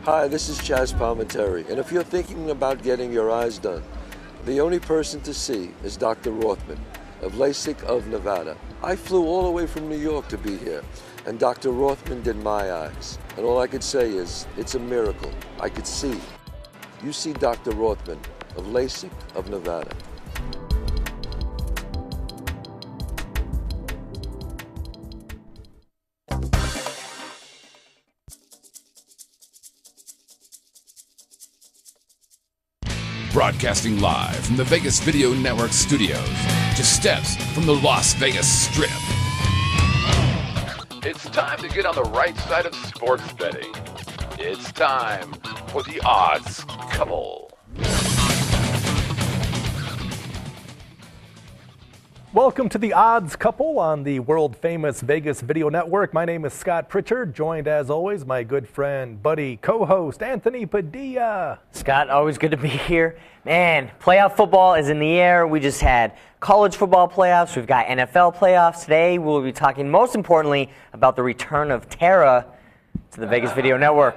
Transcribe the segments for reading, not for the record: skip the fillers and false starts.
Hi, this is Chaz Palminteri, and if you're thinking about getting your eyes done, the only person to see is Dr. Rothman of LASIK of Nevada. I flew all the way from New York to be here, and Dr. Rothman did my eyes. And all I could say is, it's a miracle. I could see. You see Dr. Rothman of LASIK of Nevada. Broadcasting live from the Vegas Video Network studios, just steps from the Las Vegas Strip. It's time to get on the right side of sports betting. It's time for the Odds Couple. Welcome to the Odds Couple on the world-famous Vegas Video Network. My name is Scott Pritchard, joined as always my good friend, buddy, co-host Anthony Padilla. Scott, always good to be here. Man, playoff football is in the air. We just had college football playoffs. We've got NFL playoffs. Today we'll be talking most importantly about the return of Tara to the Vegas Video Network.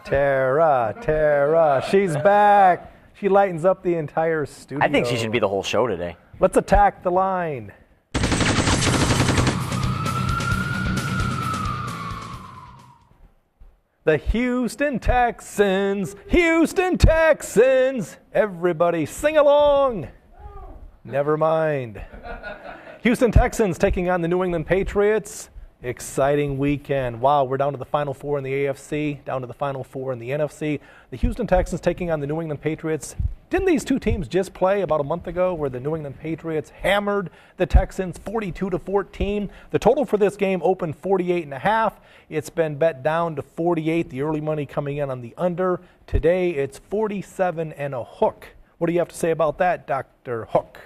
Tara, she's back. She lightens up the entire studio. I think she should be the whole show today. Let's attack the line. The Houston Texans, everybody sing along. Never mind. Houston Texans taking on the New England Patriots. Exciting weekend. Wow, we're down to the Final Four in the AFC, down to the Final Four in the NFC. The Houston Texans taking on the New England Patriots. Didn't these two teams just play about a month ago where the New England Patriots hammered the Texans 42-14? The total for this game opened 48.5. It's been bet down to 48. The early money coming in on the under. Today it's 47 and a hook. What do you have to say about that, Dr. Hook?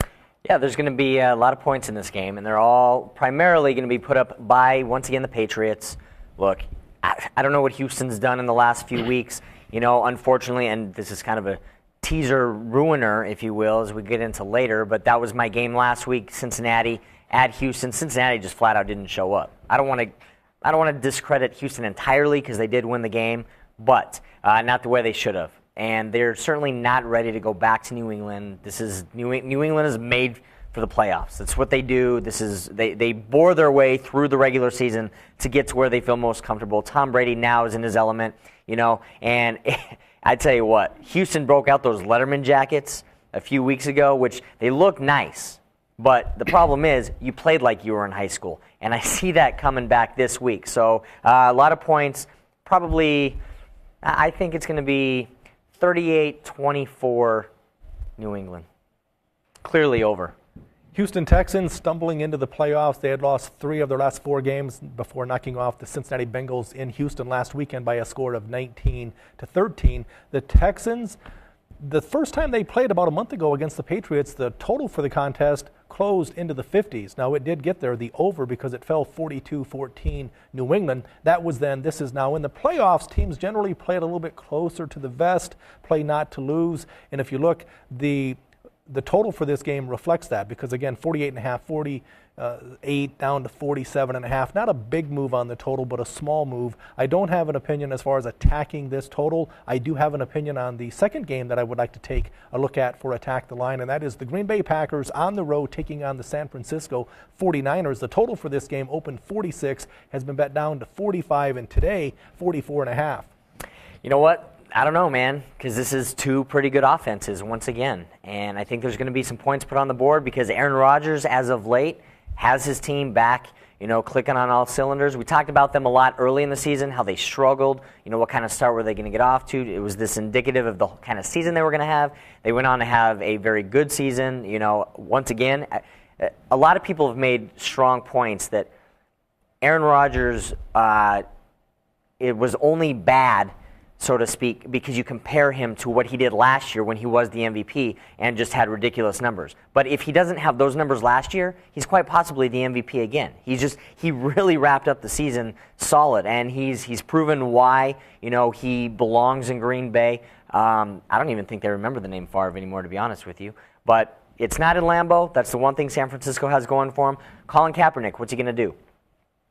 Yeah, there's going to be a lot of points in this game, and they're all primarily going to be put up by, once again, the Patriots. Look, I don't know what Houston's done in the last few weeks. You know, unfortunately, and this is kind of a teaser ruiner, if you will, as we get into later, but that was my game last week, Cincinnati at Houston. Cincinnati just flat out didn't show up. I don't want to discredit Houston entirely because they did win the game, but not the way they should have. And they're certainly not ready to go back to New England. New England is made for the playoffs. That's what they do. They bore their way through the regular season to get to where they feel most comfortable. Tom Brady now is in his element, you know, and I tell you what, Houston broke out those Letterman jackets a few weeks ago, which they look nice, but the problem is you played like you were in high school, and I see that coming back this week. So a lot of points, probably, I think it's going to be 38-24 New England. Clearly over. Houston Texans stumbling into the playoffs. They had lost 3 of their last 4 games before knocking off the Cincinnati Bengals in Houston last weekend by a score of 19-13. The Texans, the first time they played about a month ago against the Patriots, the total for the contest closed into the 50s. Now, it did get there, the over, because it fell 42-14 New England. That was then. This is now. In the playoffs, teams generally play it a little bit closer to the vest, play not to lose. And if you look, the total for this game reflects that because, again, 48.5, 48 down to 47.5. Not a big move on the total, but a small move. I don't have an opinion as far as attacking this total. I do have an opinion on the second game that I would like to take a look at for Attack the Line, and that is the Green Bay Packers on the road taking on the San Francisco 49ers. The total for this game opened 46, has been bet down to 45, and today 44.5. You know what? I don't know, man, because this is 2 pretty good offenses once again. And I think there's going to be some points put on the board because Aaron Rodgers, as of late, has his team back, you know, clicking on all cylinders. We talked about them a lot early in the season, how they struggled. You know, what kind of start were they going to get off to? It was this indicative of the kind of season they were going to have. They went on to have a very good season. You know, once again, a lot of people have made strong points that Aaron Rodgers, it was only bad, so to speak, because you compare him to what he did last year when he was the MVP and just had ridiculous numbers. But if he doesn't have those numbers last year, he's quite possibly the MVP again. He really wrapped up the season solid, and he's proven why, you know, he belongs in Green Bay. I don't even think they remember the name Favre anymore, to be honest with you. But it's not in Lambeau. That's the one thing San Francisco has going for him. Colin Kaepernick, what's he going to do?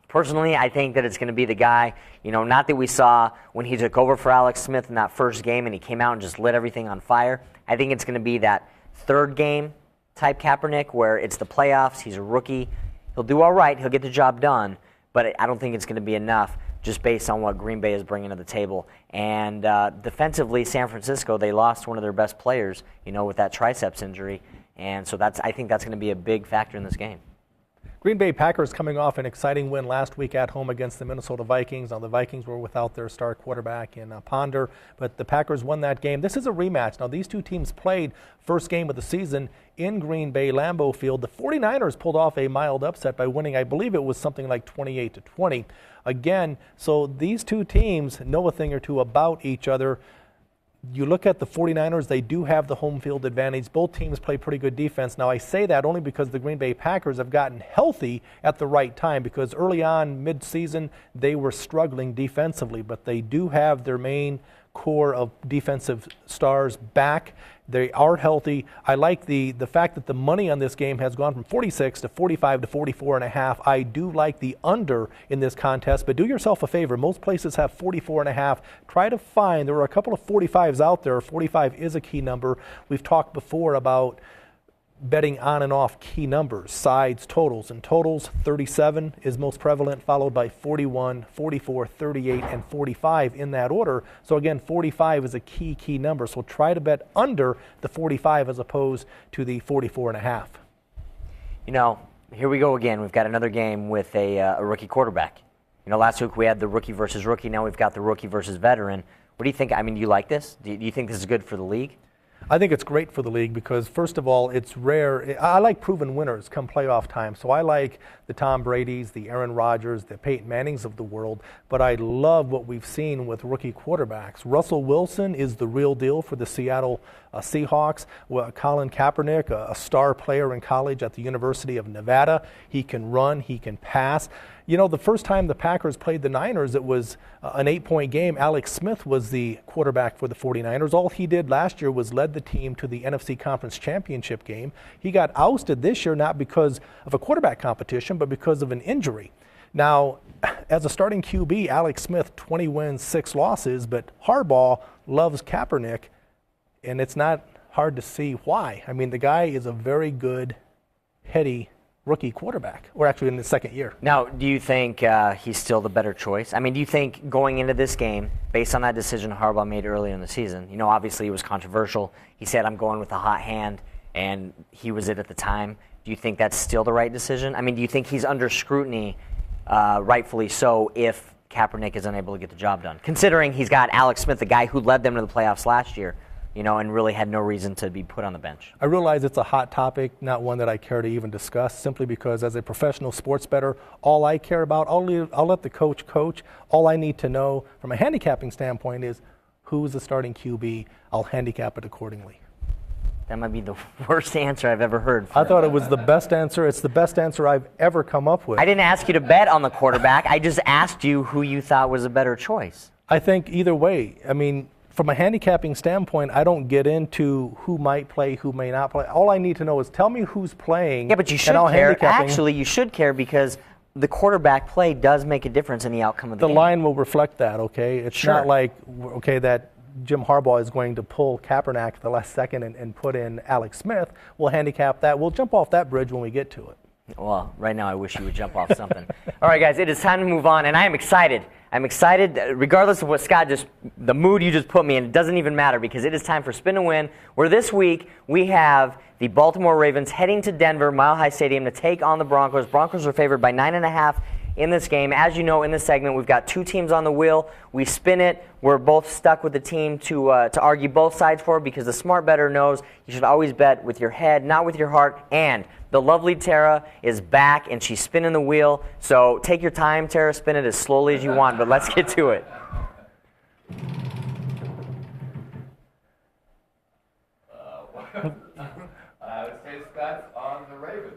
Personally, I think that it's going to be the guy, not that we saw when he took over for Alex Smith in that first game and he came out and just lit everything on fire. I think it's going to be that third game type Kaepernick where it's the playoffs, he's a rookie. He'll do all right, he'll get the job done, but I don't think it's going to be enough just based on what Green Bay is bringing to the table. And defensively, San Francisco, they lost one of their best players, with that triceps injury. And so I think that's going to be a big factor in this game. Green Bay Packers coming off an exciting win last week at home against the Minnesota Vikings. Now, the Vikings were without their star quarterback in Ponder, but the Packers won that game. This is a rematch. Now, these two teams played first game of the season in Green Bay, Lambeau Field. The 49ers pulled off a mild upset by winning, I believe it was something like 28-20. Again, so these two teams know a thing or two about each other. You look at the 49ers, they do have the home field advantage. Both teams play pretty good defense. Now, I say that only because the Green Bay Packers have gotten healthy at the right time, because early on, mid-season, they were struggling defensively, but they do have their main core of defensive stars back. They are healthy. I like the fact that the money on this game has gone from 46 to 45 to 44.5. I do like the under in this contest, but do yourself a favor. Most places have 44.5. Try to find, there are a couple of 45s out there. 45 is a key number. We've talked before about betting on and off key numbers, sides, totals. And totals, 37 is most prevalent, followed by 41, 44, 38, and 45 in that order. So again, 45 is a key number. So try to bet under the 45 as opposed to the 44.5. Here we go again. We've got another game with a rookie quarterback. Last week we had the rookie versus rookie. Now we've got the rookie versus veteran. What do you think? I mean, do you like this? Do you think this is good for the league? I think it's great for the league because, first of all, it's rare. I like proven winners come playoff time. So I like the Tom Bradys, the Aaron Rodgers, the Peyton Mannings of the world. But I love what we've seen with rookie quarterbacks. Russell Wilson is the real deal for the Seattle Seahawks. Colin Kaepernick, a star player in college at the University of Nevada. He can run, he can pass. The first time the Packers played the Niners, it was an 8-point game. Alex Smith was the quarterback for the 49ers. All he did last year was led the team to the NFC Conference Championship game. He got ousted this year not because of a quarterback competition, but because of an injury. Now, as a starting QB, Alex Smith, 20 wins, 6 losses, but Harbaugh loves Kaepernick, and it's not hard to see why. I mean, the guy is a very good, heady rookie quarterback, or actually in the second year. Now, do you think he's still the better choice? I mean, do you think going into this game, based on that decision Harbaugh made earlier in the season, obviously it was controversial. He said, I'm going with a hot hand, and he was it at the time. Do you think that's still the right decision? I mean, do you think he's under scrutiny, rightfully so, if Kaepernick is unable to get the job done? Considering he's got Alex Smith, the guy who led them to the playoffs last year, and really had no reason to be put on the bench. I realize it's a hot topic, not one that I care to even discuss, simply because as a professional sports bettor, all I care about, I'll let the coach coach. All I need to know from a handicapping standpoint is who's the starting QB. I'll handicap it accordingly. That might be the worst answer I've ever heard. I thought it was the best answer. It's the best answer I've ever come up with. I didn't ask you to bet on the quarterback. I just asked you who you thought was a better choice. I think either way. I mean, from a handicapping standpoint, I don't get into who might play, who may not play. All I need to know is tell me who's playing. Yeah, but you should care. Actually, you should care because the quarterback play does make a difference in the outcome of the game. The line will reflect that, okay? It's not like, that Jim Harbaugh is going to pull Kaepernick at the last second and put in Alex Smith. We'll handicap that. We'll jump off that bridge when we get to it. Well, right now I wish you would jump off something. All right, guys, it is time to move on, and I am excited. I'm excited, regardless of what the mood you just put me in, it doesn't even matter because it is time for Spin to Win, where this week we have the Baltimore Ravens heading to Denver, Mile High Stadium, to take on the Broncos. Broncos are favored by 9.5 in this game. As you know, in this segment, we've got 2 teams on the wheel. We spin it. We're both stuck with the team to argue both sides for, because the smart bettor knows you should always bet with your head, not with your heart. And the lovely Tara is back, and she's spinning the wheel. So take your time, Tara. Spin it as slowly as you want, but let's get to it. I would say stats on the Ravens.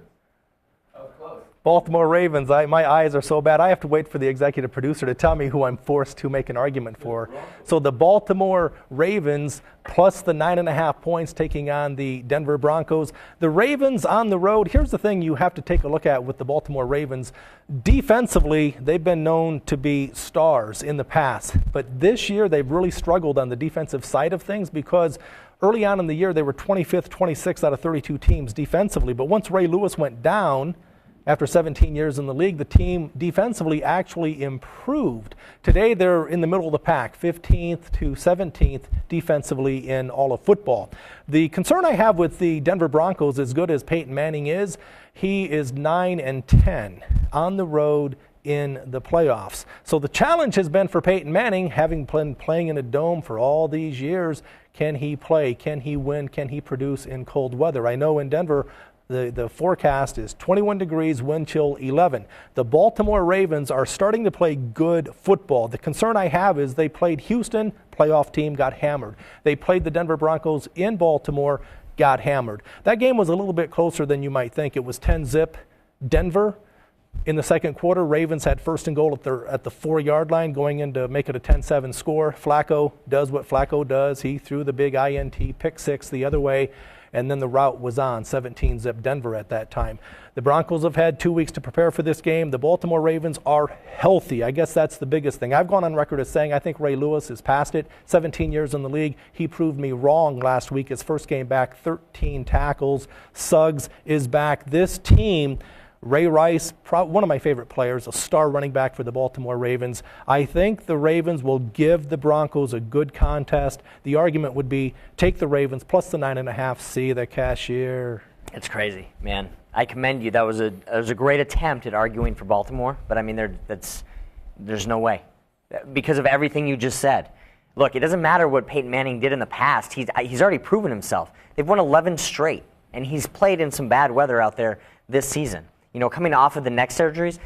That was close. Baltimore Ravens, my eyes are so bad, I have to wait for the executive producer to tell me who I'm forced to make an argument for. So the Baltimore Ravens plus the 9.5 points taking on the Denver Broncos. The Ravens on the road, here's the thing you have to take a look at with the Baltimore Ravens. Defensively, they've been known to be stars in the past, but this year they've really struggled on the defensive side of things because early on in the year they were 25th, 26th out of 32 teams defensively, but once Ray Lewis went down, after 17 years in the league, the team defensively actually improved. Today, they're in the middle of the pack, 15th to 17th defensively in all of football. The concern I have with the Denver Broncos, as good as Peyton Manning is, he is 9-10 on the road in the playoffs. So the challenge has been for Peyton Manning, having been playing in a dome for all these years, can he play? Can he win? Can he produce in cold weather? I know in Denver, the forecast is 21 degrees, wind chill 11. The Baltimore Ravens are starting to play good football. The concern I have is they played Houston, playoff team, got hammered. They played the Denver Broncos in Baltimore, got hammered. That game was a little bit closer than you might think. It was 10-zip Denver. In the second quarter, Ravens had first and goal at the 4-yard line going in to make it a 10-7 score. Flacco does what Flacco does. He threw the big INT, pick six the other way, and then the route was on 17-zip Denver at that time. The Broncos have had 2 weeks to prepare for this game. The Baltimore Ravens are healthy. I guess that's the biggest thing. I've gone on record as saying I think Ray Lewis is past it. 17 years in the league. He proved me wrong last week. His first game back, 13 tackles. Suggs is back. This team, Ray Rice, one of my favorite players, a star running back for the Baltimore Ravens. I think the Ravens will give the Broncos a good contest. The argument would be take the Ravens plus the 9.5, see the cashier. It's crazy, man. I commend you. That was a great attempt at arguing for Baltimore, but I mean, there's no way because of everything you just said. Look, it doesn't matter what Peyton Manning did in the past. He's already proven himself. They've won 11 straight, and he's played in some bad weather out there this season. You know, coming off of the neck surgeries,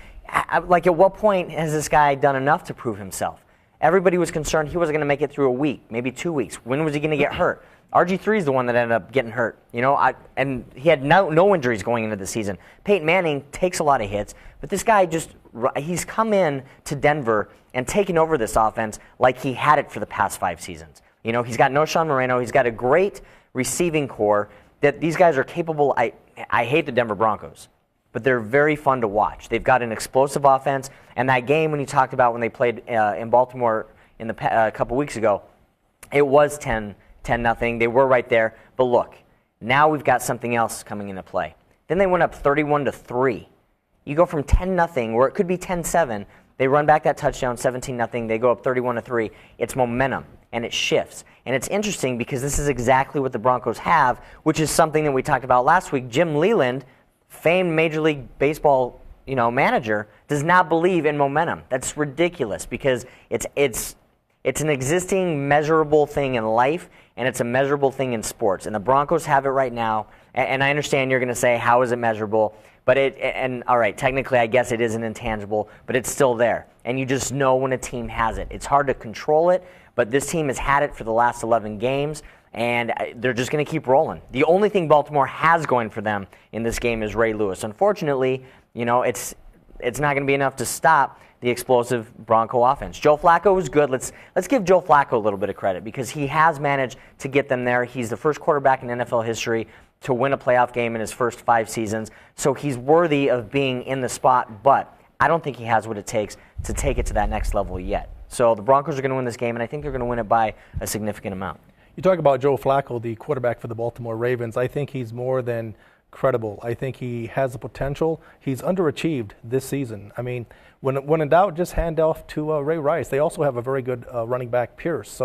like at what point has this guy done enough to prove himself? Everybody was concerned he wasn't going to make it through a week, maybe 2 weeks. When was he going to get hurt? RG3 is the one that ended up getting hurt, you know, and he had no injuries going into the season. Peyton Manning takes a lot of hits, but this guy he's come in to Denver and taken over this offense like he had it for the past 5 seasons. You know, he's got Noshawn Moreno. He's got a great receiving core that these guys are capable. I hate the Denver Broncos, but they're very fun to watch. They've got an explosive offense, and that game when you talked about when they played in Baltimore a couple weeks ago, it was 10-0. They were right there. But look, now we've got something else coming into play. Then they went up 31-3. You go from 10-0, where it could be 10-7. They run back that touchdown, 17-0. They go up 31-3. It's momentum, and it shifts. And it's interesting because this is exactly what the Broncos have, which is something that we talked about last week. Jim Leland, famed Major League Baseball, manager, does not believe in momentum. That's ridiculous because it's an existing measurable thing in life, and it's a measurable thing in sports. And the Broncos have it right now. And I understand you're going to say, how is it measurable? But all right, technically I guess it isn't intangible, but it's still there. And you just know when a team has it. It's hard to control it, but this team has had it for the last 11 games. And they're just going to keep rolling. The only thing Baltimore has going for them in this game is Ray Lewis. Unfortunately, it's not going to be enough to stop the explosive Bronco offense. Joe Flacco was good. Let's give Joe Flacco a little bit of credit because he has managed to get them there. He's the first quarterback in NFL history to win a playoff game in his first 5 seasons. So he's worthy of being in the spot, but I don't think he has what it takes to take it to that next level yet. So the Broncos are going to win this game, and I think they're going to win it by a significant amount. You talk about Joe Flacco, the quarterback for the Baltimore Ravens. I think he's more than credible. I think he has the potential. He's underachieved this season. I mean, when in doubt, just hand off to Ray Rice. They also have a very good running back, Pierce.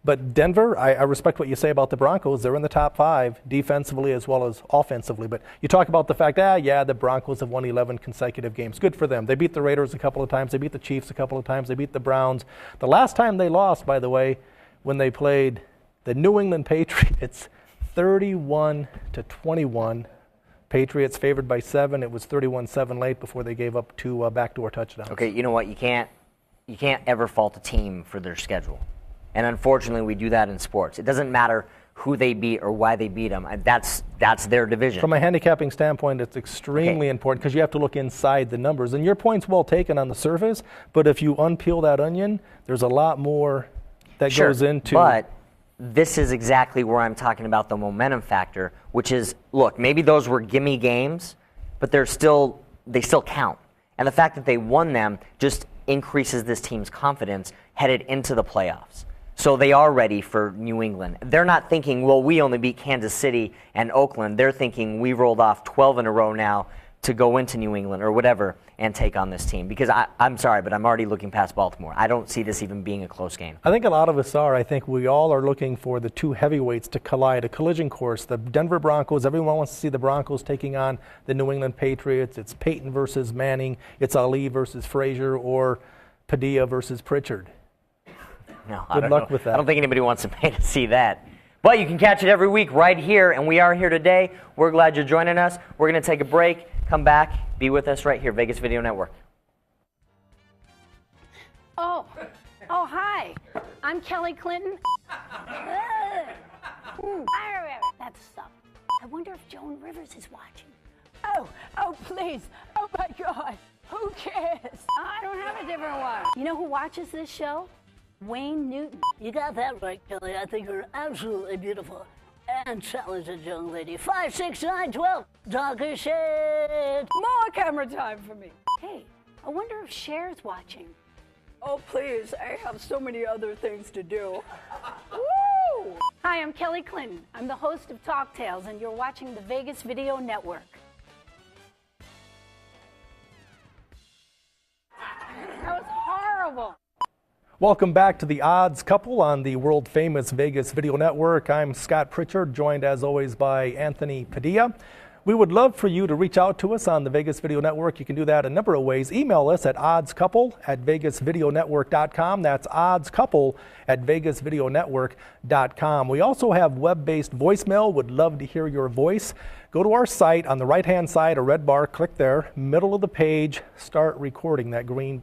But Denver, I respect what you say about the Broncos. They're in the top 5 defensively as well as offensively. But you talk about the fact, the Broncos have won 11 consecutive games. Good for them. They beat the Raiders a couple of times. They beat the Chiefs a couple of times. They beat the Browns. The last time they lost, by the way, when they played the New England Patriots, 31-21. Patriots favored by 7. It was 31-7 late before they gave up 2 backdoor touchdowns. Okay, you know what? You can't ever fault a team for their schedule. And unfortunately, we do that in sports. It doesn't matter who they beat or why they beat them. That's their division. From a handicapping standpoint, it's extremely important because you have to look inside the numbers. And your point's well taken on the surface, but if you unpeel that onion, there's a lot more that goes into. But this is exactly where I'm talking about the momentum factor, which is, look, maybe those were gimme games, but they still count. And the fact that they won them just increases this team's confidence headed into the playoffs. So they are ready for New England. They're not thinking, well, we only beat Kansas City and Oakland. They're thinking we rolled off 12 in a row now to go into New England or whatever and take on this team. Because I'm sorry, but I'm already looking past Baltimore. I don't see this even being a close game. I think a lot of us are. I think we all are looking for the two heavyweights to collide, a collision course. The Denver Broncos, everyone wants to see the Broncos taking on the New England Patriots. It's Peyton versus Manning. It's Ali versus Frazier or Padilla versus Pritchard. No, Good luck with that. I don't think anybody wants to pay to see that. But you can catch it every week right here, and we are here today. We're glad you're joining us. We're going to take a break, come back, be with us right here, Vegas Video Network. Oh, hi. I'm Kelly Clinton. That sucked. I wonder if Joan Rivers is watching. Oh, please. Oh, my God. Who cares? I don't have a different one. You know who watches this show? Wayne Newton. You got that right, Kelly. I think you're absolutely beautiful and talented young lady. 5, 6, 9, 12. Talk a shit. More camera time for me. Hey, I wonder if Cher's watching. Oh, please. I have so many other things to do. Woo! Hi, I'm Kelly Clinton. I'm the host of Talk Tales, and you're watching the Vegas Video Network. That was horrible. Welcome back to the Odds Couple on the world-famous Vegas Video Network. I'm Scott Pritchard, joined as always by Anthony Padilla. We would love for you to reach out to us on the Vegas Video Network. You can do that a number of ways. Email us at oddscouple@vegasvideonetwork.com. That's oddscouple@vegasvideonetwork.com. We also have web-based voicemail. Would love to hear your voice. Go to our site on the right-hand side, a red bar, click there, middle of the page, start recording, that green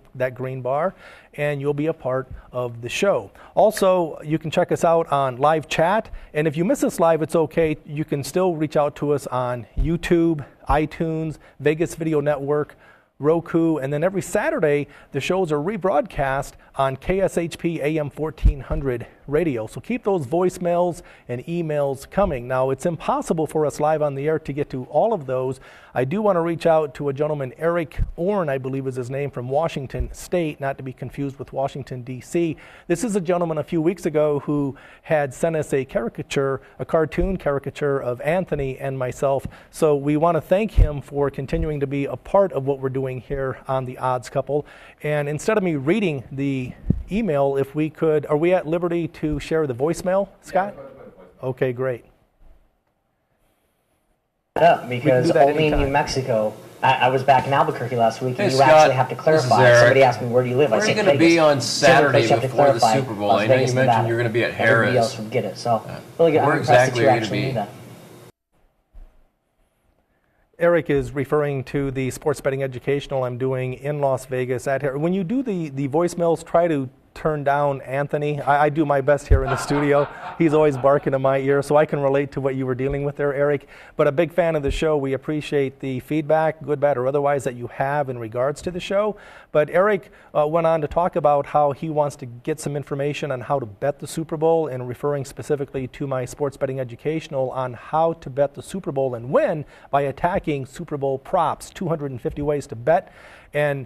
bar, and you'll be a part of the show. Also, you can check us out on live chat, and if you miss us live, it's okay. You can still reach out to us on YouTube, iTunes, Vegas Video Network, Roku, and then every Saturday, the shows are rebroadcast on KSHP AM 1400 radio. So keep those voicemails and emails coming. Now, it's impossible for us live on the air to get to all of those. I do want to reach out to a gentleman, Eric Orn, I believe is his name, from Washington State, not to be confused with Washington, D.C. This is a gentleman a few weeks ago who had sent us a cartoon caricature of Anthony and myself. So we want to thank him for continuing to be a part of what we're doing here on the Odds Couple. And instead of me reading the email, if we could, are we at liberty to share the voicemail, Scott? Yeah, okay, great. Up because only in New Mexico. I was back in Albuquerque last week, and you Scott, actually have to clarify. Somebody asked me, where do you live? Where I are said you going to be on Saturday so before the Super Bowl? I know you mentioned you're going to be at Harrah's. Everybody else would get it. So really good. Where I'm impressed exactly that you are you actually going to knew be? that. Eric is referring to the sports betting educational I'm doing in Las Vegas at Harrah's. When you do the voicemails, try to turn down Anthony. I do my best here in the studio. He's always barking in my ear, so I can relate to what you were dealing with there, Eric. But a big fan of the show. We appreciate the feedback, good, bad, or otherwise, that you have in regards to the show. But Eric went on to talk about how he wants to get some information on how to bet the Super Bowl, and referring specifically to my sports betting educational on how to bet the Super Bowl and win by attacking Super Bowl props, 250 ways to bet. And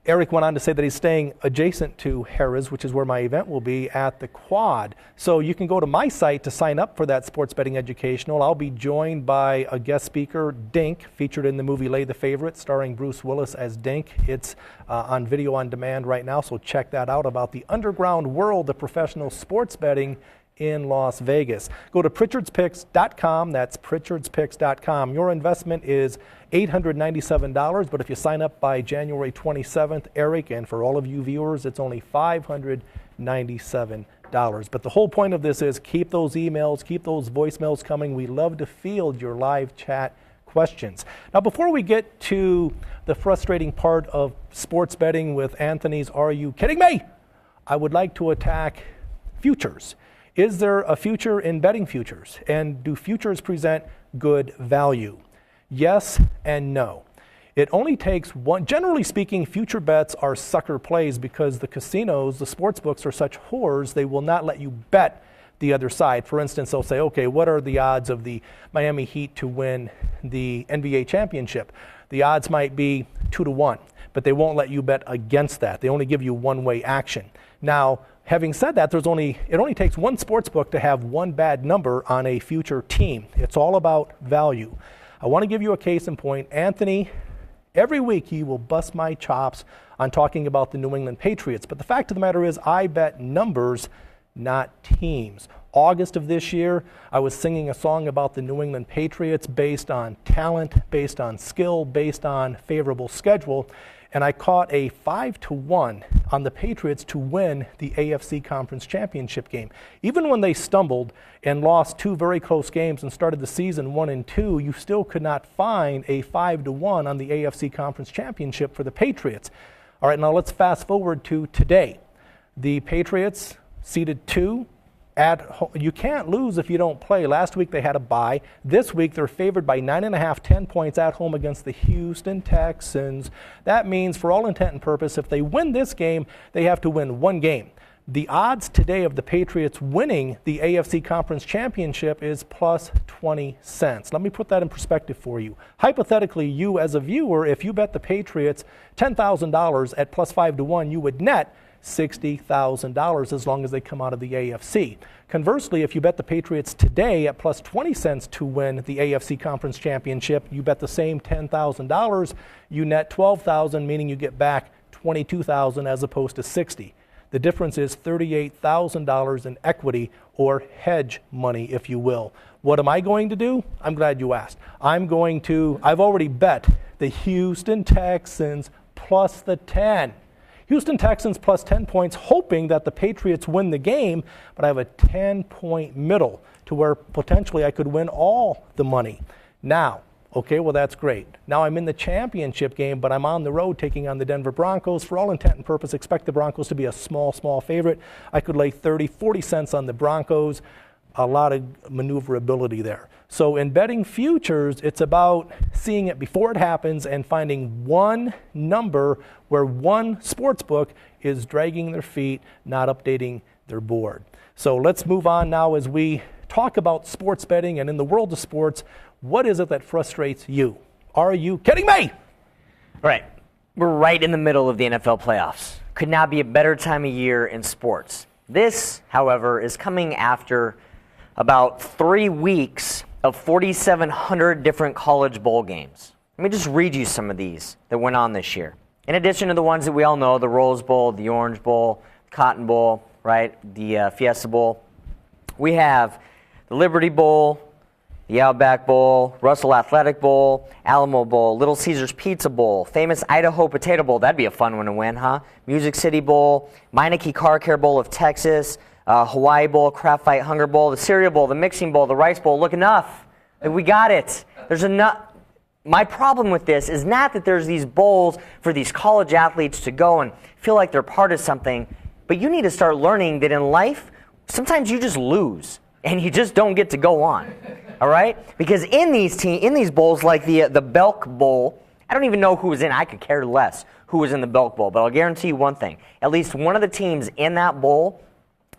Eric went on to say that he's staying adjacent to Harrah's, which is where my event will be, at the Quad. So you can go to my site to sign up for that sports betting educational. I'll be joined by a guest speaker, Dink, featured in the movie Lay the Favorite, starring Bruce Willis as Dink. It's on video on demand right now, so check that out, about the underground world of professional sports betting in Las Vegas. Go to PRITCHARD'S.com. That's PRITCHARD'S.com. Your investment is $897, but if you sign up by January 27th, Eric, and for all of you viewers, it's only $597. But the whole point of this is keep those emails, keep those voicemails coming. We love to field your live chat questions. Now, before we get to the frustrating part of sports betting with Anthony's "Are you kidding me?" I would like to attack futures. Is there a future in betting futures? And do futures present good value? Yes and no. It only takes one. Generally speaking, future bets are sucker plays because the casinos, the sports books are such whores, they will not let you bet the other side. For instance, they'll say, okay, what are the odds of the Miami Heat to win the NBA championship? The odds might be 2-1, but they won't let you bet against that. They only give you one-way action. Now, having said that, it only takes one sports book to have one bad number on a future team. It's all about value. I want to give you a case in point. Anthony, every week he will bust my chops on talking about the New England Patriots. But the fact of the matter is I bet numbers, not teams. August of this year, I was singing a song about the New England Patriots based on talent, based on skill, based on favorable schedule. And I caught a 5-1 on the Patriots to win the AFC Conference Championship game. Even when they stumbled and lost two very close games and started the season 1-2, you still could not find a 5-1 on the AFC Conference Championship for the Patriots. All right, now let's fast forward to today. The Patriots seeded 2. You can't lose if you don't play. Last week they had a bye. This week they're favored by 9.5, 10 points at home against the Houston Texans. That means, for all intent and purpose, if they win this game, they have to win one game. The odds today of the Patriots winning the AFC Conference Championship is plus 20 cents. Let me put that in perspective for you. Hypothetically, you as a viewer, if you bet the Patriots $10,000 at plus 5-1, you would net $60,000 as long as they come out of the AFC. Conversely, if you bet the Patriots today at plus 20 cents to win the AFC Conference Championship, you bet the same $10,000, you net $12,000, meaning you get back $22,000 as opposed to $60,000. The difference is $38,000 in equity or hedge money, if you will. What am I going to do? I'm glad you asked. I've already bet the Houston Texans plus the 10. Houston Texans plus 10 points, hoping that the Patriots win the game, but I have a 10-point middle to where potentially I could win all the money. Now, okay, well, that's great. Now I'm in the championship game, but I'm on the road taking on the Denver Broncos. For all intent and purpose, expect the Broncos to be a small favorite. I could lay 30, 40 cents on the Broncos. A lot of maneuverability there. So in betting futures, it's about seeing it before it happens and finding one number where one sports book is dragging their feet, not updating their board. So let's move on now as we talk about sports betting. And in the world of sports, what is it that frustrates you? Are you kidding me? All right. We're right in the middle of the NFL playoffs. Could not be a better time of year in sports. This, however, is coming after about 3 weeks of 4,700 different college bowl games. Let me just read you some of these that went on this year. In addition to the ones that we all know, the Rose Bowl, the Orange Bowl, the Cotton Bowl, right, the Fiesta Bowl, we have the Liberty Bowl, the Outback Bowl, Russell Athletic Bowl, Alamo Bowl, Little Caesars Pizza Bowl, famous Idaho Potato Bowl. That'd be a fun one to win, huh? Music City Bowl, Meineke Car Care Bowl of Texas, Hawaii Bowl, Craft Fight Hunger Bowl, the Cereal Bowl, the Mixing Bowl, the Rice Bowl. Look, enough. We got it. There's enough. My problem with this is not that there's these bowls for these college athletes to go and feel like they're part of something, but you need to start learning that in life, sometimes you just lose and you just don't get to go on. All right? Because in these bowls, like the Belk Bowl, I don't even know who was in. I could care less who was in the Belk Bowl, but I'll guarantee you one thing. At least one of the teams in that bowl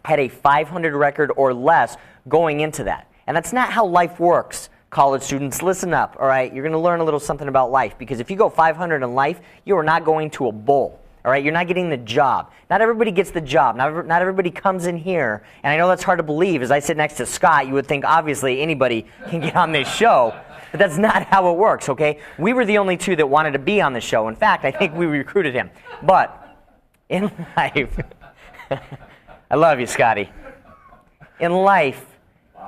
had a 500 record or less going into that. And that's not how life works. College students, listen up, all right? You're going to learn a little something about life, because if you go 500 in life, you are not going to a bowl, all right? You're not getting the job. Not everybody gets the job. Not everybody comes in here, and I know that's hard to believe. As I sit next to Scott, you would think, obviously, anybody can get on this show, but that's not how it works, okay? We were the only two that wanted to be on the show. In fact, I think we recruited him. But in life, I love you, Scotty. In life,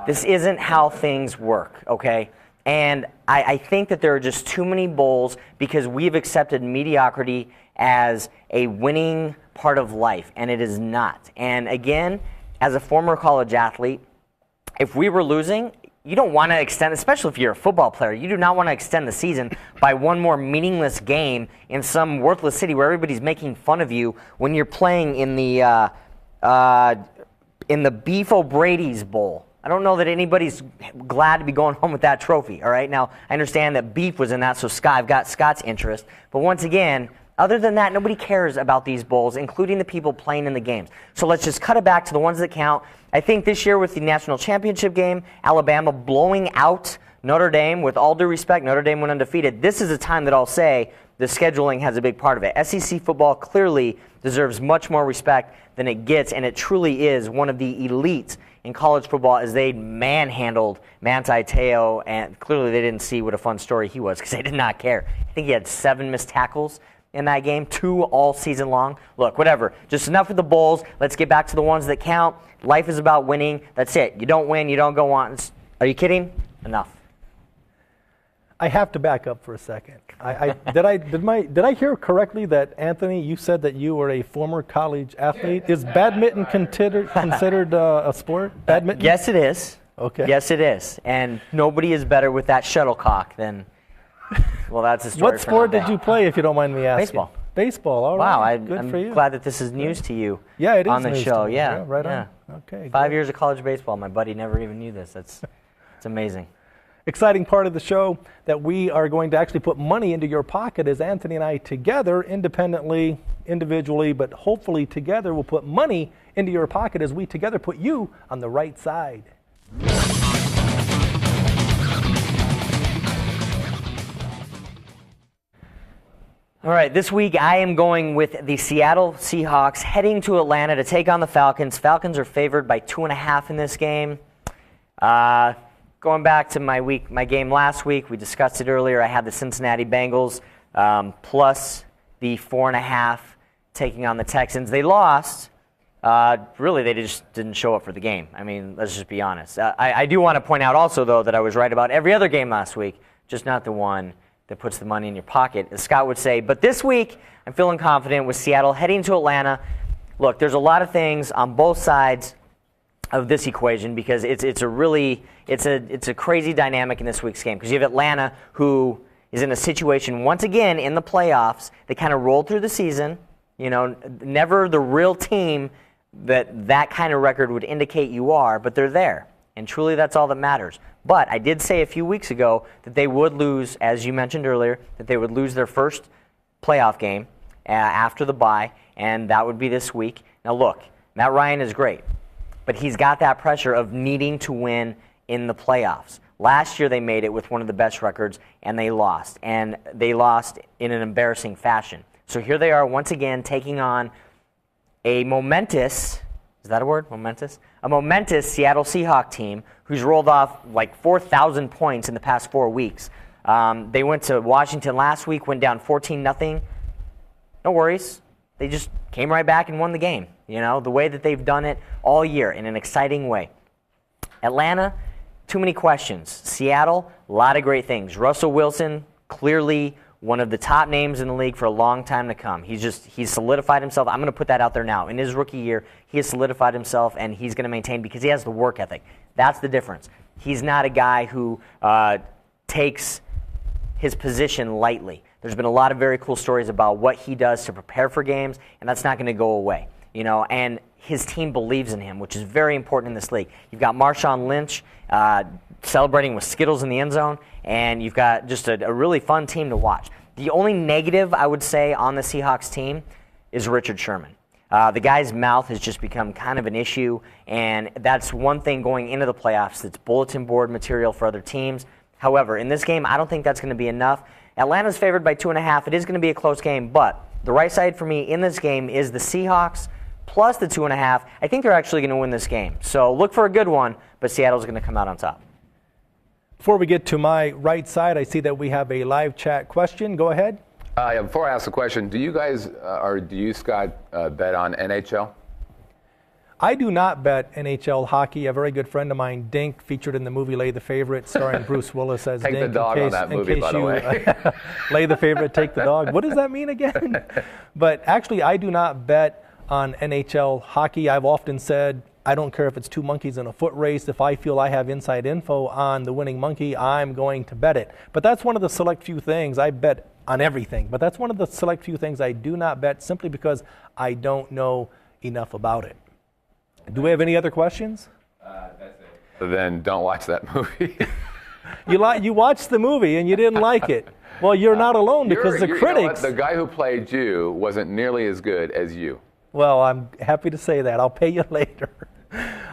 this isn't how things work, okay? And I think that there are just too many bowls because we've accepted mediocrity as a winning part of life, and it is not. And again, as a former college athlete, if we were losing, you don't want to extend, especially if you're a football player, you do not want to extend the season by one more meaningless game in some worthless city where everybody's making fun of you when you're playing in the in the Beef O'Brady's Bowl. I don't know that anybody's glad to be going home with that trophy, all right? Now, I understand that Beef was in that, so I've got Scott's interest. But once again, other than that, nobody cares about these bowls, including the people playing in the games. So let's just cut it back to the ones that count. I think this year with the national championship game, Alabama blowing out Notre Dame, with all due respect, Notre Dame went undefeated. This is a time that I'll say the scheduling has a big part of it. SEC football clearly deserves much more respect than it gets, and it truly is one of the elites in college football as they manhandled Manti Te'o, and clearly they didn't see what a fun story he was because they did not care. I think he had 7 missed tackles in that game, 2 all season long. Look, whatever. Just enough with the bowls. Let's get back to the ones that count. Life is about winning. That's it. You don't win, you don't go on. Are you kidding? Enough. I have to back up for a second. Did I hear correctly that, Anthony, you said that you were a former college athlete? Is badminton considered a sport? Badminton? Yes, it is. Okay. Yes, it is. And nobody is better with that shuttlecock than, well, that's a story. What sport did you play, if you don't mind me asking? Baseball. Baseball, all wow, right. Good for you. I'm glad that this is news to you. Yeah, it is on the news show. To me. Yeah, right yeah. on. Okay. 5 years of college baseball. My buddy never even knew this. It's amazing. Exciting part of the show that we are going to actually put money into your pocket as Anthony and I together, independently, individually, but hopefully together we'll put money into your pocket as we together put you on the right side. All right, this week I am going with the Seattle Seahawks heading to Atlanta to take on the Falcons. Falcons are favored by 2.5 in this game. Going back to my game last week, we discussed it earlier. I had the Cincinnati Bengals plus the 4.5 taking on the Texans. They lost. Really, they just didn't show up for the game. I mean, let's just be honest. I do want to point out also, though, that I was right about every other game last week, just not the one that puts the money in your pocket, as Scott would say. But this week, I'm feeling confident with Seattle heading to Atlanta. Look, there's a lot of things on both sides of this equation because it's a crazy dynamic in this week's game because you have Atlanta, who is in a situation once again in the playoffs. They kind of rolled through the season, never the real team that kind of record would indicate you are, but they're there, and truly that's all that matters. But I did say a few weeks ago that they would lose, as you mentioned earlier, that they would lose their first playoff game after the bye, and that would be this week. Now look, Matt Ryan is great, but he's got that pressure of needing to win in the playoffs. Last year they made it with one of the best records, and they lost in an embarrassing fashion. So here they are once again taking on a momentous, is that a word, momentous? A momentous Seattle Seahawks team who's rolled off like 4,000 points in the past 4 weeks. They went to Washington last week, went down 14-0. No worries. They just came right back and won the game. The way that they've done it all year in an exciting way. Atlanta, too many questions. Seattle, a lot of great things. Russell Wilson, clearly one of the top names in the league for a long time to come. He's solidified himself. I'm going to put that out there now. In his rookie year, he has solidified himself, and he's going to maintain because he has the work ethic. That's the difference. He's not a guy who takes his position lightly. There's been a lot of very cool stories about what he does to prepare for games, and that's not going to go away. And his team believes in him, which is very important in this league. You've got Marshawn Lynch celebrating with Skittles in the end zone, and you've got just a really fun team to watch. The only negative, I would say, on the Seahawks team is Richard Sherman. The guy's mouth has just become kind of an issue, and that's one thing going into the playoffs that's bulletin board material for other teams. However, in this game, I don't think that's going to be enough. Atlanta's favored by 2.5. It is going to be a close game, but the right side for me in this game is the Seahawks plus the 2.5. I think they're actually going to win this game. So look for a good one, but Seattle's going to come out on top. Before we get to my right side, I see that we have a live chat question. Go ahead. Before I ask the question, do you guys, or do you, Scott, bet on NHL? I do not bet NHL hockey. A very good friend of mine, Dink, featured in the movie Lay the Favorite, starring Bruce Willis as Take Dink. the dog on that movie, by the way. Lay the Favorite, take the dog. What does that mean again? But actually, I do not bet on NHL hockey. I've often said, I don't care if it's 2 monkeys in a foot race. If I feel I have inside info on the winning monkey, I'm going to bet it. But that's one of the select few things. I bet on everything. But that's one of the select few things I do not bet simply because I don't know enough about it. Do we have any other questions? That's it. Then don't watch that movie. You watched the movie and you didn't like it. Well, you're not alone because the critics. You know what? The guy who played you wasn't nearly as good as you. Well, I'm happy to say that. I'll pay you later.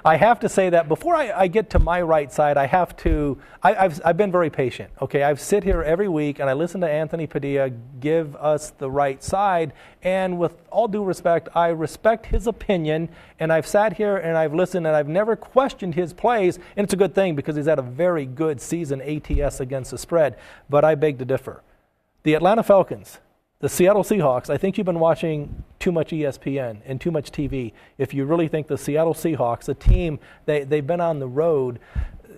I have to say that before I get to my right side, I have to. I've been very patient. Okay, I've sit here every week and I listen to Anthony Padilla give us the right side. And with all due respect, I respect his opinion. And I've sat here and I've listened and I've never questioned his plays. And it's a good thing because he's had a very good season ATS against the spread. But I beg to differ. The Atlanta Falcons. The Seattle Seahawks, I think you've been watching too much ESPN and too much TV. If you really think the Seattle Seahawks, a team, they've been on the road,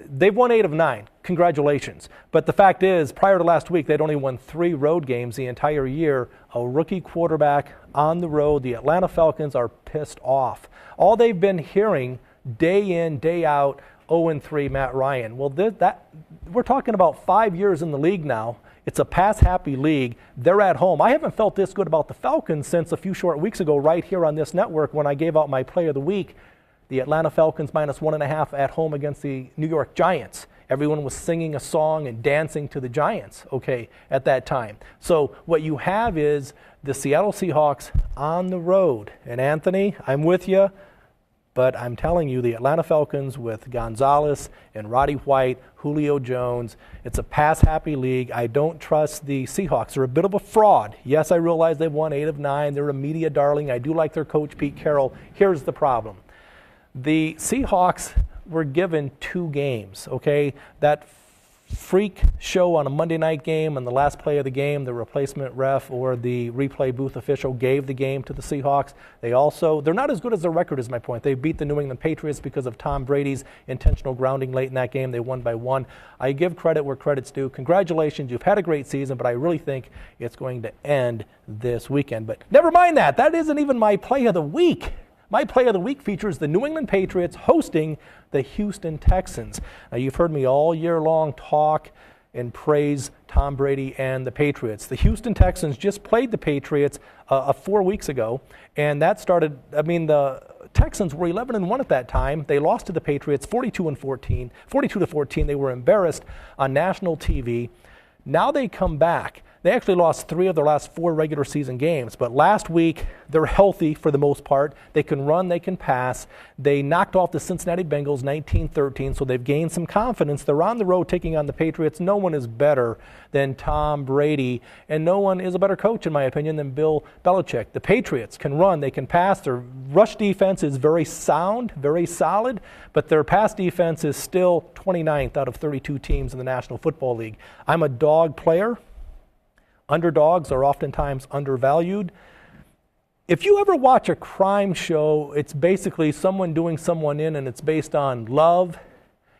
they've won 8 of 9. Congratulations. But the fact is, prior to last week, they'd only won 3 road games the entire year. A rookie quarterback on the road. The Atlanta Falcons are pissed off. All they've been hearing day in, day out, 0-3 Matt Ryan. Well, we're talking about 5 years in the league now. It's a pass-happy league. They're at home. I haven't felt this good about the Falcons since a few short weeks ago right here on this network when I gave out my play of the week. The Atlanta Falcons -1.5 at home against the New York Giants. Everyone was singing a song and dancing to the Giants, okay, at that time. So what you have is the Seattle Seahawks on the road. And Anthony, I'm with you. But I'm telling you, the Atlanta Falcons with Gonzalez and Roddy White, Julio Jones, it's a pass-happy league. I don't trust the Seahawks. They're a bit of a fraud. Yes, I realize they've won 8 of 9. They're a media darling. I do like their coach, Pete Carroll. Here's the problem. The Seahawks were given 2 games, okay? That freak show on a Monday night game and the last play of the game, the replacement ref or the replay booth official gave the game to the Seahawks. They're not as good as their record is my point. They beat the New England Patriots because of Tom Brady's intentional grounding late in that game. They won by 1. I give credit where credit's due. Congratulations, you've had a great season, but I really think it's going to end this weekend. But never mind that. That isn't even my play of the week. My play of the week features the New England Patriots hosting the Houston Texans. Now, you've heard me all year long talk and praise Tom Brady and the Patriots. The Houston Texans just played the Patriots 4 weeks ago, and that started, the Texans were 11-1 at that time. They lost to the Patriots 42-14. They were embarrassed on national TV. Now they come back. They actually lost 3 of their last 4 regular season games, but last week they're healthy for the most part. They can run, they can pass. They knocked off the Cincinnati Bengals 19-13, so they've gained some confidence. They're on the road taking on the Patriots. No one is better than Tom Brady, and no one is a better coach, in my opinion, than Bill Belichick. The Patriots can run, they can pass. Their rush defense is very sound, very solid, but their pass defense is still 29th out of 32 teams in the National Football League. I'm a dog player. Underdogs are oftentimes undervalued. If you ever watch a crime show, it's basically someone doing someone in, and it's based on love,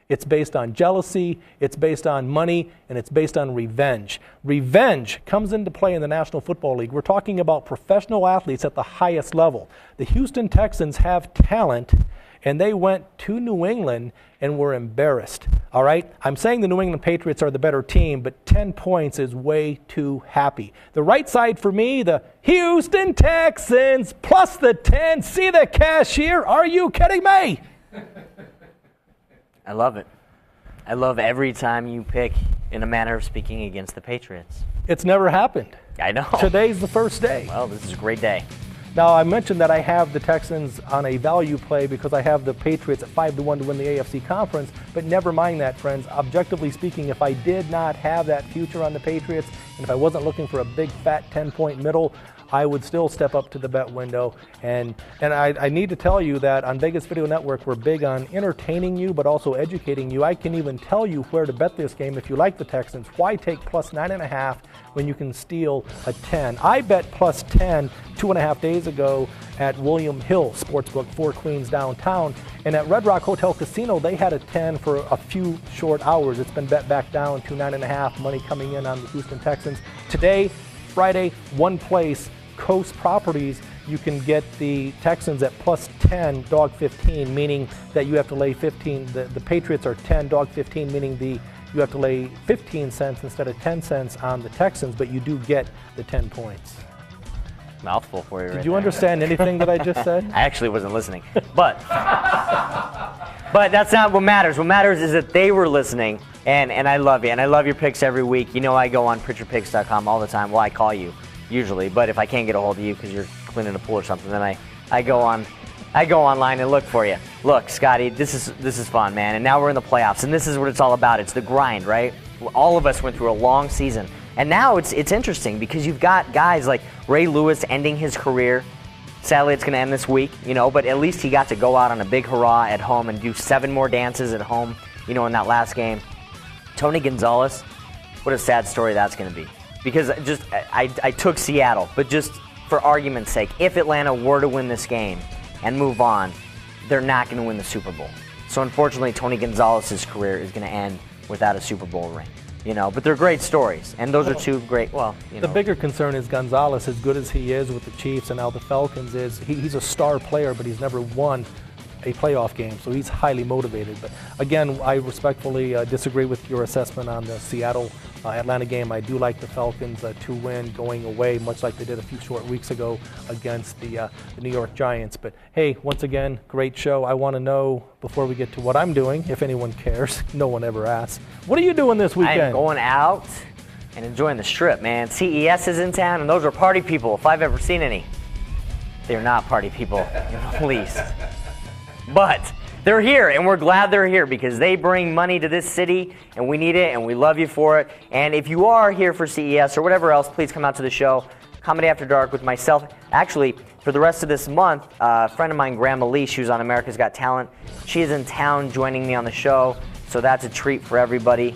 it's based on jealousy, it's based on money, and it's based on revenge. Revenge comes into play in the National Football League. We're talking about professional athletes at the highest level. The Houston Texans have talent, and they went to New England and were embarrassed. All right? I'm saying the New England Patriots are the better team, but 10 points is way too happy. The right side for me, the Houston Texans plus the 10. See the cashier? Are you kidding me? I love it. I love every time you pick, in a manner of speaking, against the Patriots. It's never happened. I know. Today's the first day. Well, this is a great day. Now, I mentioned that I have the Texans on a value play because I have the Patriots at 5-1 to win the AFC Conference, but never mind that, friends. Objectively speaking, if I did not have that future on the Patriots, and if I wasn't looking for a big, fat 10-point middle, I would still step up to the bet window. And I need to tell you that on Vegas Video Network, we're big on entertaining you, but also educating you. I can even tell you where to bet this game if you like the Texans. Why take plus 9.5 when you can steal a 10? I bet plus 10 2.5 days ago at William Hill Sportsbook, 4 Queens downtown. And at Red Rock Hotel Casino, they had a 10 for a few short hours. It's been bet back down to 9.5, money coming in on the Houston Texans. Today, Friday, one place, Coast Properties, you can get the Texans at plus 10, dog 15, meaning that you have to lay 15. The Patriots are 10, dog 15, meaning you have to lay 15 cents instead of 10 cents on the Texans, but you do get the 10 points. Mouthful for you. Did you understand anything that I just said? I actually wasn't listening, but that's not what matters. What matters is that they were listening, and I love you, and I love your picks every week. You know, I go on PritchardPicks.com all the time. Well, I call you usually, but if I can't get a hold of you because you're cleaning a pool or something, then I go online and look for you. Look, Scotty, this is fun, man, and now we're in the playoffs, and this is what it's all about. It's the grind, right? All of us went through a long season. And now it's interesting because you've got guys like Ray Lewis ending his career. Sadly, it's going to end this week, but at least he got to go out on a big hurrah at home and do 7 more dances at home, in that last game. Tony Gonzalez, what a sad story that's going to be. Because I took Seattle, but just for argument's sake, if Atlanta were to win this game and move on, they're not going to win the Super Bowl. So unfortunately, Tony Gonzalez's career is going to end without a Super Bowl ring. But they're great stories, and those are 2 great, The bigger concern is Gonzalez, as good as he is with the Chiefs and now the Falcons, is he's a star player, but he's never won a playoff game, so he's highly motivated. But again, I respectfully disagree with your assessment on the Seattle-Atlanta game. I do like the Falcons to win going away, much like they did a few short weeks ago against the New York Giants. But hey, once again, great show. I want to know, before we get to what I'm doing, if anyone cares, no one ever asks, what are you doing this weekend? I'm going out and enjoying the Strip, man. CES is in town, and those are party people, if I've ever seen any. They're not party people, in the least. But they're here, and we're glad they're here because they bring money to this city, and we need it, and we love you for it. And if you are here for CES or whatever else, please come out to the show. Comedy After Dark with myself. Actually, for the rest of this month, a friend of mine, Grandma Lee, who's on America's Got Talent, she is in town joining me on the show, so that's a treat for everybody.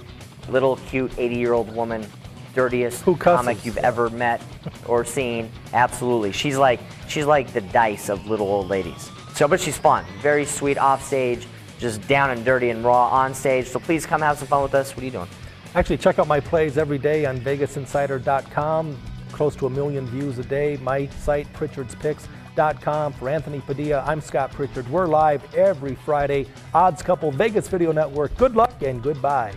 Little, cute, 80-year-old woman, dirtiest comic you've ever met or seen. Absolutely. She's like the Dice of little old ladies. So, but she's fun. Very sweet off stage, just down and dirty and raw on stage. So please come have some fun with us. What are you doing? Actually, check out my plays every day on VegasInsider.com. Close to 1 million views a day. My site, Pritchard'sPicks.com. For Anthony Padilla, I'm Scott Pritchard. We're live every Friday. Odds Couple, Vegas Video Network. Good luck and goodbye.